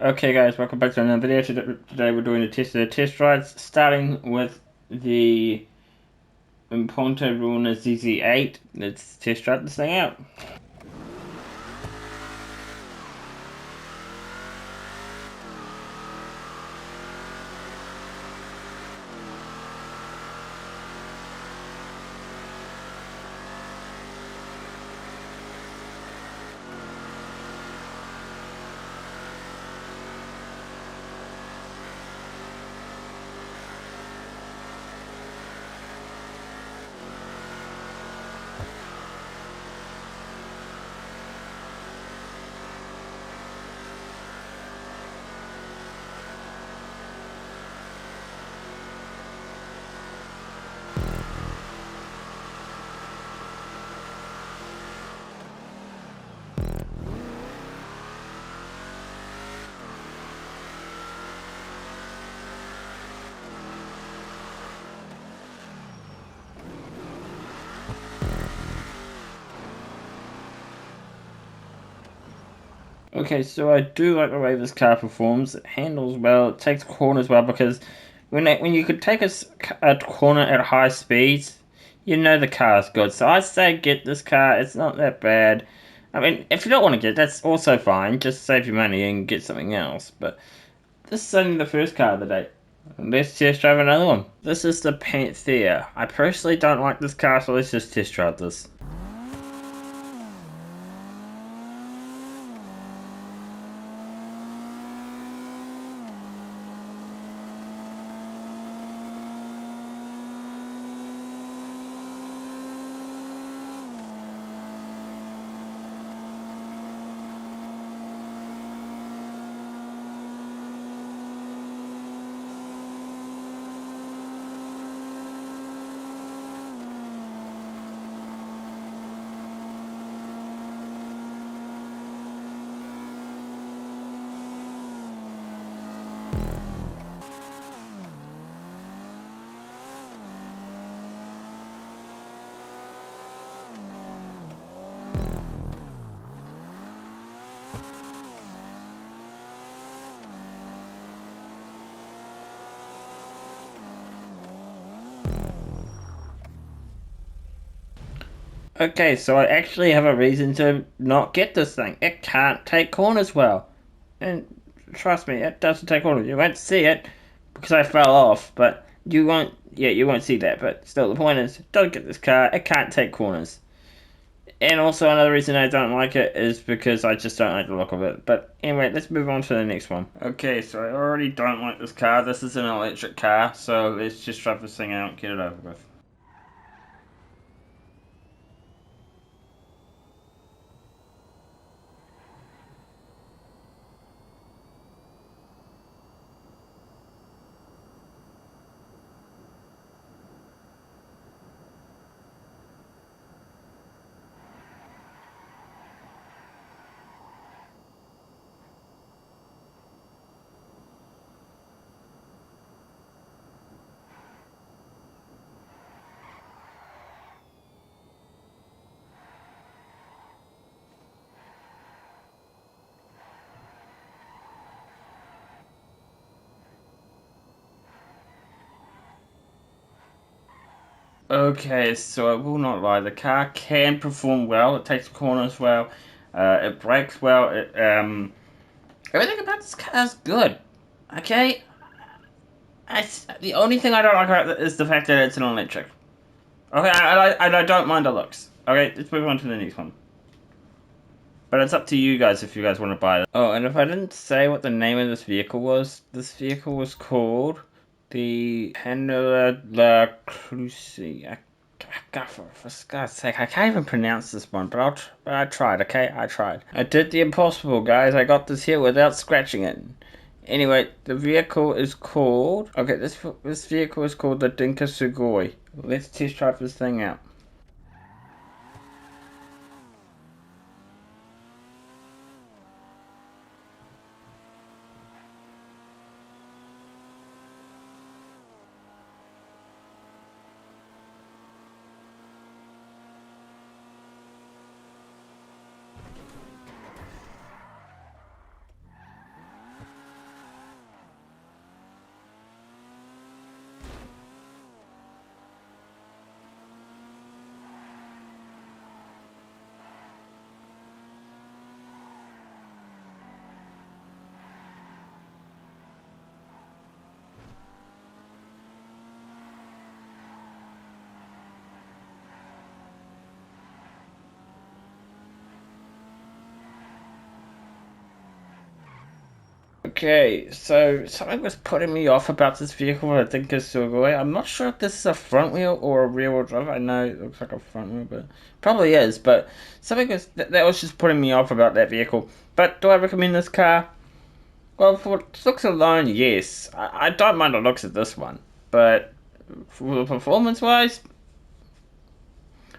Okay guys, welcome back to another video. Today we're doing the test rides, starting with the Ponte Runa ZZ8. Let's test ride this thing out. Okay, so I do like the way this car performs. It handles well, it takes corners well, because when you could take a corner at high speeds, you know the car's good. So I say get this car, it's not that bad. I mean, if you don't want to get it, that's also fine. Just save your money and get something else. But this is only the first car of the day. Let's test drive another one. This is the Panthea. I personally don't like this car, so let's just test drive this. Okay, so I actually have a reason to not get this thing. It can't take corners well. And trust me, it doesn't take corners. You won't see it because I fell off, but you won't see that. But still, the point is, don't get this car. It can't take corners. And also another reason I don't like it is because I just don't like the look of it. But anyway, let's move on to the next one. Okay, so I already don't like this car. This is an electric car, so let's just drive this thing out and get it over with. Okay, so I will not lie. The car can perform well. It takes corners well. It brakes well. Everything about this car is good. Okay, the only thing I don't like about it is the fact that it's an electric. Okay, I don't mind the looks. Okay, let's move on to the next one. But it's up to you guys if you guys want to buy it. Oh, and if I didn't say what the name of this vehicle was called the Panela La Cruci. For God's sake, I can't even pronounce this one, but I tried, okay? I tried. I did the impossible, guys. I got this here without scratching it. Anyway, the vehicle is called... Okay, this vehicle is called the Dinka Sugoi. Let's test drive this thing out. Okay, so something was putting me off about this vehicle. I think is Sugoi. I'm not sure if this is a front wheel or a rear wheel drive. I know it looks like a front wheel, but probably is. But something was that was just putting me off about that vehicle. But do I recommend this car? Well, for looks alone, yes. I don't mind the looks of this one, but for performance-wise,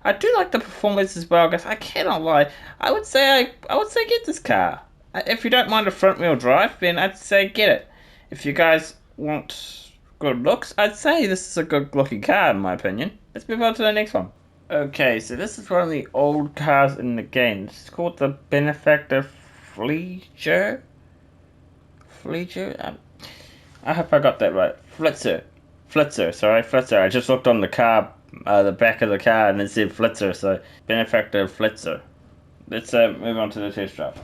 I do like the performance as well. Guys, I cannot lie. I would say get this car. If you don't mind a front-wheel drive, then I'd say get it. If you guys want good looks, I'd say this is a good-looking car in my opinion. Let's move on to the next one. Okay, so this is one of the old cars in the game. It's called the Benefactor Fleeger. Fleeger? I hope I got that right. Flitzer. Sorry, Flitzer. I just looked on the car, the back of the car, and it said Flitzer, so Benefactor Flitzer. Let's move on to the test drive.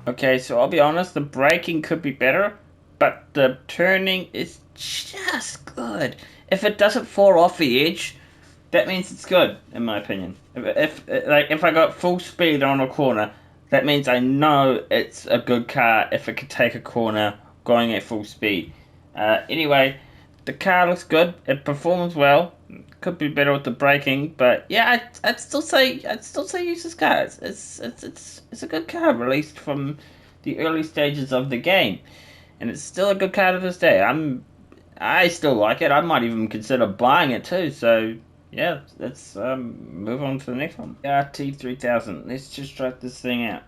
Okay, so I'll be honest, the braking could be better, but the turning is just good. If it doesn't fall off the edge, that means it's good, in my opinion. If I got full speed on a corner, that means I know it's a good car if it could take a corner going at full speed. Anyway, the car looks good. It performs well. Could be better with the braking, but yeah, I'd still say use this car. It's a good car released from the early stages of the game, and it's still a good car to this day. I still like it. I might even consider buying it too. So yeah, let's move on to the next one. RT3000. Let's just try this thing out.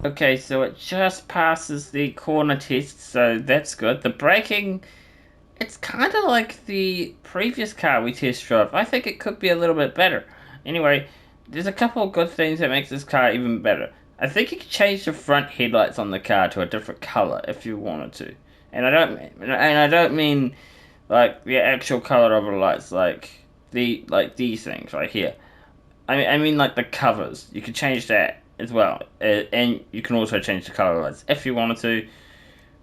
Okay, so it just passes the corner test, so that's good. The braking, it's kind of like the previous car we test drove. I think it could be a little bit better. Anyway, there's a couple of good things that makes this car even better. I think you could change the front headlights on the car to a different color if you wanted to. And I don't mean like the actual color of the lights, like these things right here. I mean like the covers. You could change that as well, and you can also change the color lights if you wanted to.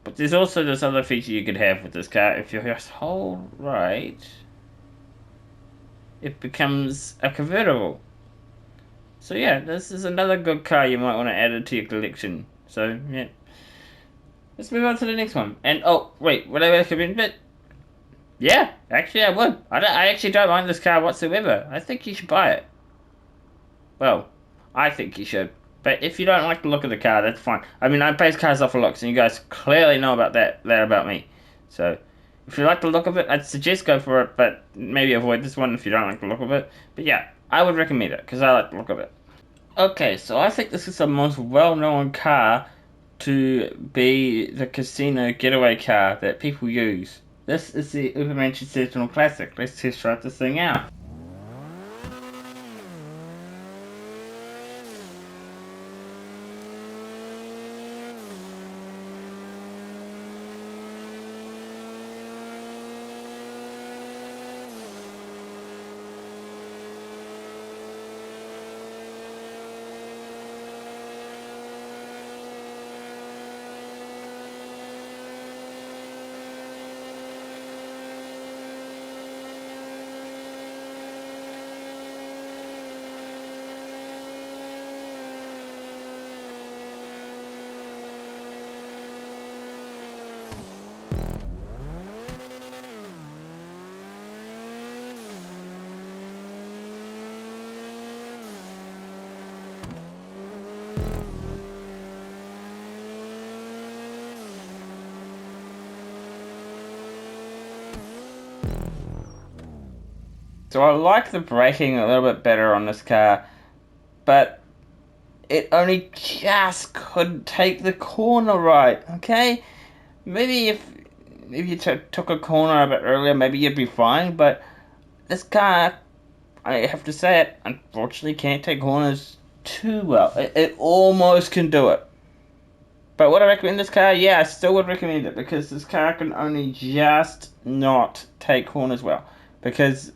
But there's also this other feature you could have with this car. If you just hold right, it becomes a convertible. So yeah, this is another good car you might want to add it to your collection. So yeah, let's move on to the next one. And oh wait, would I recommend it? Yeah, actually I would. I actually don't mind this car whatsoever. I think you should buy it. Well, I think you should. But if you don't like the look of the car, that's fine. I mean, I base cars off of looks, and you guys clearly know about that about me. So, if you like the look of it, I'd suggest go for it, but maybe avoid this one if you don't like the look of it. But yeah, I would recommend it, because I like the look of it. Okay, so I think this is the most well-known car to be the casino getaway car that people use. This is the Ubermensch Seasonal Classic. Let's test drive this thing out. So I like the braking a little bit better on this car, but it only just couldn't take the corner right, okay? Maybe if you took a corner a bit earlier, maybe you'd be fine, but this car, I have to say it, unfortunately can't take corners too well. It almost can do it. But would I recommend this car? Yeah, I still would recommend it, because this car can only just not take corners well. Because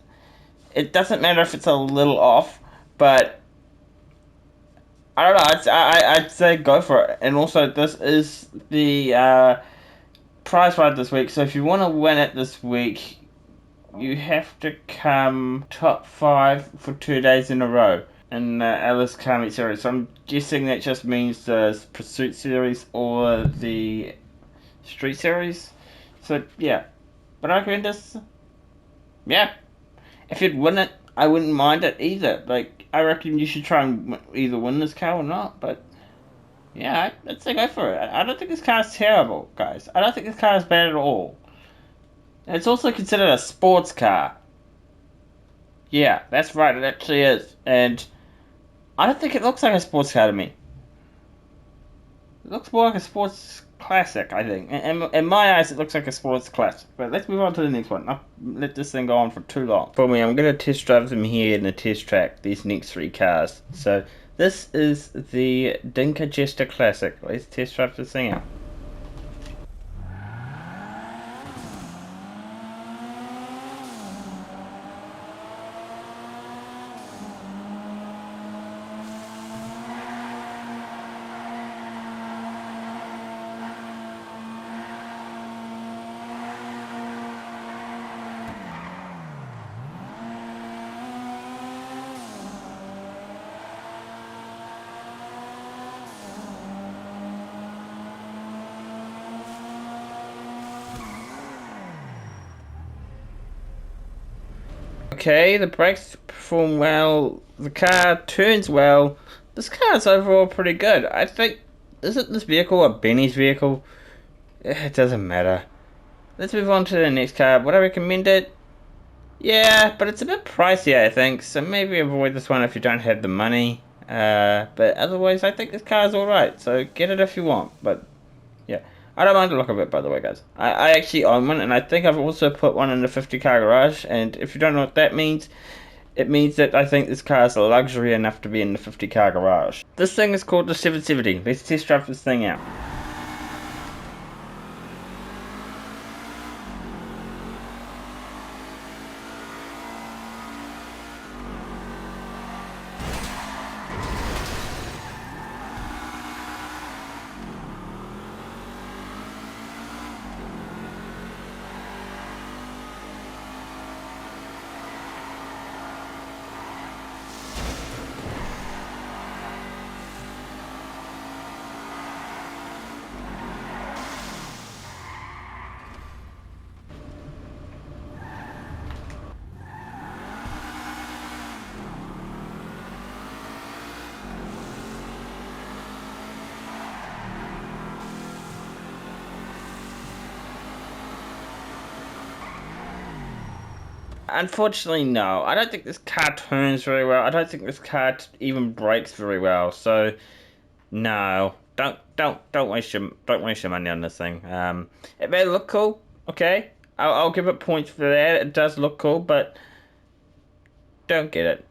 it doesn't matter if it's a little off, but I don't know. I'd say go for it. And also, this is the prize ride this week. So if you want to win it this week, you have to come top 5 for 2 days in a row in Alice Car Meet Series. So I'm guessing that just means the Pursuit Series or the Street Series. So yeah, but I recommend this. Yeah. If you'd win it, I wouldn't mind it either. Like, I reckon you should try and either win this car or not, but yeah, I'd say go for it. I don't think this car is terrible, guys. I don't think this car is bad at all. And it's also considered a sports car. Yeah, that's right, it actually is. And I don't think it looks like a sports car to me. It looks more like a sports classic, I think. In my eyes, it looks like a sports classic. But let's move on to the next one. I've let this thing go on for too long. For me, I'm going to test drive them here in the test track, these next 3 cars. So, this is the Dinka Jester Classic. Let's test drive this thing out. Okay, the brakes perform well, the car turns well. This car is overall pretty good. I think, isn't this vehicle a Benny's vehicle? It doesn't matter. Let's move on to the next car. Would I recommend it? Yeah, but it's a bit pricey, I think, so maybe avoid this one if you don't have the money. But otherwise, I think this car is alright, so get it if you want. But yeah, I don't mind the look of it, by the way, guys. I actually own one, and I think I've also put one in the 50 car garage. And if you don't know what that means, it means that I think this car is a luxury enough to be in the 50 car garage. This thing is called the 770. Let's test drive this thing out. Unfortunately, no. I don't think this car turns very well. I don't think this car even brakes very well. So, no, don't waste your money on this thing. It may look cool, okay, I'll give it points for that. It does look cool, but don't get it.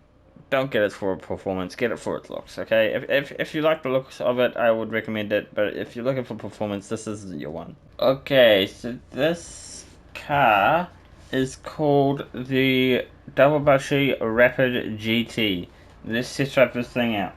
Don't get it for performance. Get it for its looks, okay? If you like the looks of it, I would recommend it. But if you're looking for performance, this isn't your one. Okay, so this car is called the Dawabashi Rapid GT. Let's set up this thing out.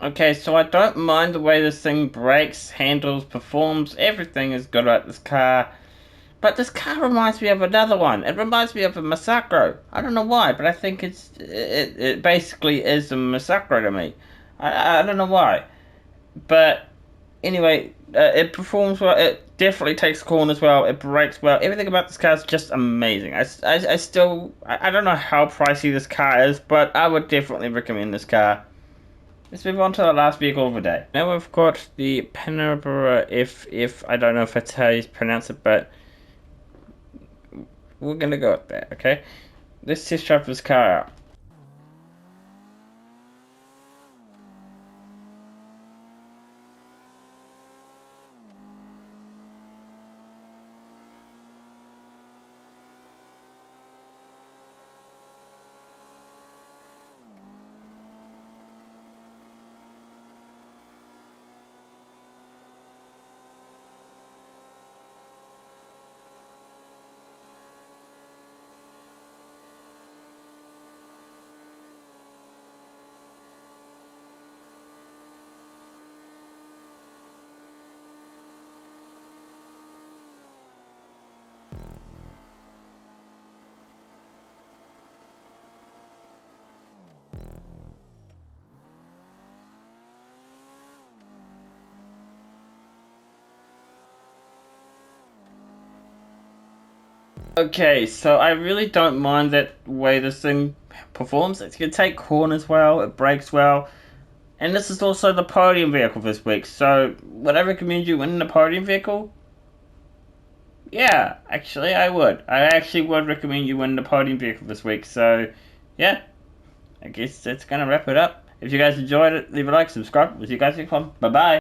Okay, so I don't mind the way this thing brakes, handles, performs. Everything is good about this car. But this car reminds me of another one. It reminds me of a Masacro. I don't know why, but I think it basically is a Masacro to me. I don't know why. But anyway, it performs well. It definitely takes corners well. It brakes well. Everything about this car is just amazing. I still... I don't know how pricey this car is, but I would definitely recommend this car. Let's move on to the last vehicle of the day. Now we've got the Panamera FF. I don't know if that's how you pronounce it, but we're gonna go with that, okay? Let's test drive this car out. Okay, so I really don't mind that way this thing performs. It can take corners well, it brakes well, and this is also the podium vehicle this week. So, would I recommend you winning the podium vehicle? Yeah, actually, I would. I actually would recommend you win the podium vehicle this week. So, yeah, I guess that's gonna wrap it up. If you guys enjoyed it, leave a like, subscribe. We'll see you guys next one. Bye bye.